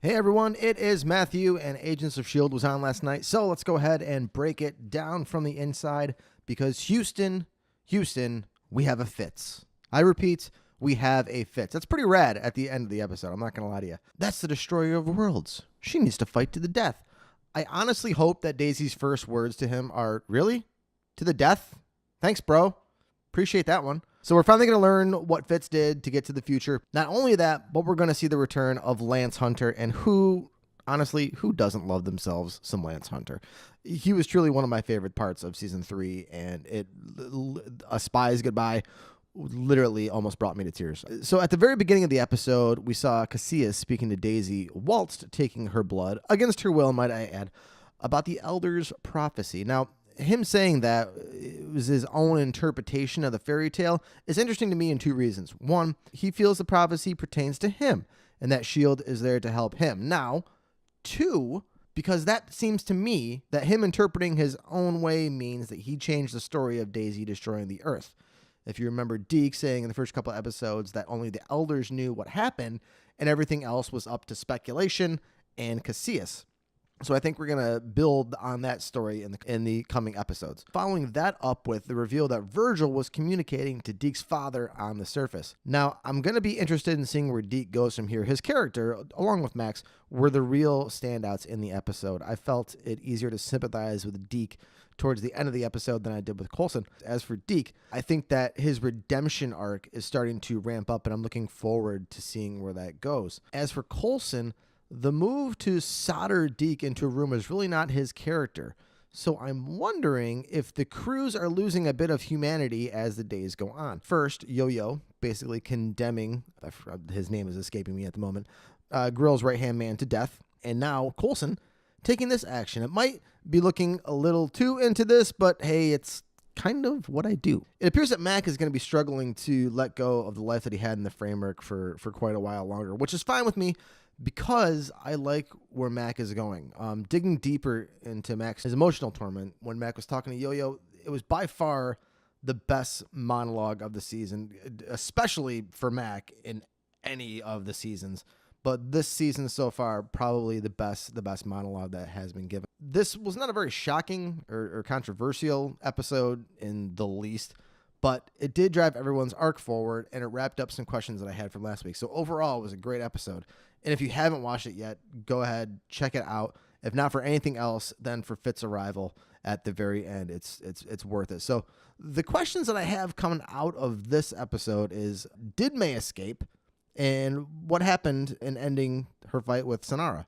Hey everyone, it is Matthew, and Agents of S.H.I.E.L.D. was on last night, so let's go ahead and break it down from the inside because Houston, we have a Fitz. I repeat, we have a Fitz. That's pretty rad at the end of the episode, I'm not going to lie to you. That's the destroyer of worlds. She needs to fight to the death. I honestly hope that Daisy's first words to him are, really? To the death? Thanks, bro. Appreciate that one. So we're finally going to learn what Fitz did to get to the future. Not only that, but we're going to see the return of Lance Hunter, and who doesn't love themselves some Lance Hunter? He was truly one of my favorite parts of season 3, and A Spy's Goodbye literally almost brought me to tears. So at the very beginning of the episode, we saw Casillas speaking to Daisy whilst taking her blood, against her will, might I add, about the Elder's prophecy. Now, him saying that it was his own interpretation of the fairy tale is interesting to me in two reasons. One, he feels the prophecy pertains to him and that S.H.I.E.L.D. is there to help him. Now, two, because that seems to me that him interpreting his own way means that he changed the story of Daisy destroying the Earth. If you remember Deke saying in the first couple episodes that only the elders knew what happened and everything else was up to speculation and Casillas. So I think we're going to build on that story in the coming episodes. Following that up with the reveal that Virgil was communicating to Deke's father on the surface. Now, I'm going to be interested in seeing where Deke goes from here. His character, along with Max, were the real standouts in the episode. I felt it easier to sympathize with Deke towards the end of the episode than I did with Coulson. As for Deke, I think that his redemption arc is starting to ramp up, and I'm looking forward to seeing where that goes. As for Coulson, the move to solder Deke into a room is really not his character. So I'm wondering if the crews are losing a bit of humanity as the days go on. First, Yo-Yo basically condemning, his name is escaping me at the moment, Grill's right-hand man to death. And now Coulson taking this action. It might be looking a little too into this, but hey, it's kind of what I do. It appears that Mac is going to be struggling to let go of the life that he had in the framework for quite a while longer, which is fine with me, because I like where Mac is going. Digging deeper into Mac's emotional torment, when Mac was talking to Yo-Yo, it was by far the best monologue of the season, especially for Mac in any of the seasons. But this season so far, probably the best monologue that has been given. This was not a very shocking or controversial episode in the least, but it did drive everyone's arc forward, and it wrapped up some questions that I had from last week. So overall, it was a great episode. And if you haven't watched it yet, go ahead, check it out. If not for anything else, then for Fitz's arrival at the very end, it's worth it. So the questions that I have coming out of this episode is, did May escape? And what happened in ending her fight with Sonara?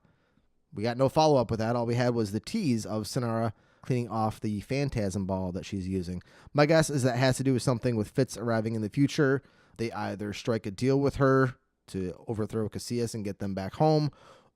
We got no follow-up with that. All we had was the tease of Sonara cleaning off the phantasm ball that she's using. My guess is that has to do with something with Fitz arriving in the future. They either strike a deal with her to overthrow Casillas and get them back home,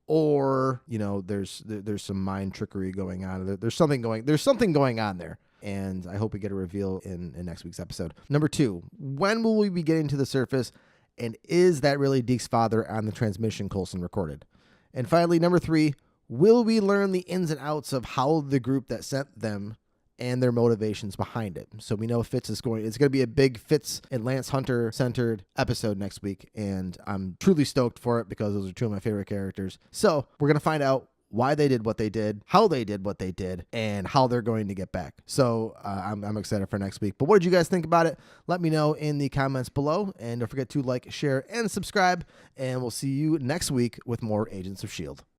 or there's some mind trickery going on. There's something going on there, and I hope we get a reveal in next week's episode. Number 2, when will we be getting to the surface, and is that really Deke's father on the transmission Coulson recorded? And finally, number 3, will we learn the ins and outs of how the group that sent them and their motivations behind it? So we know it's going to be a big Fitz and Lance Hunter centered episode next week, and I'm truly stoked for it because those are two of my favorite characters. So we're going to find out why they did what they did, how they did what they did, and how they're going to get back. So I'm excited for next week. But what did you guys think about it? Let me know in the comments below, and don't forget to like, share, and subscribe, and we'll see you next week with more Agents of S.H.I.E.L.D.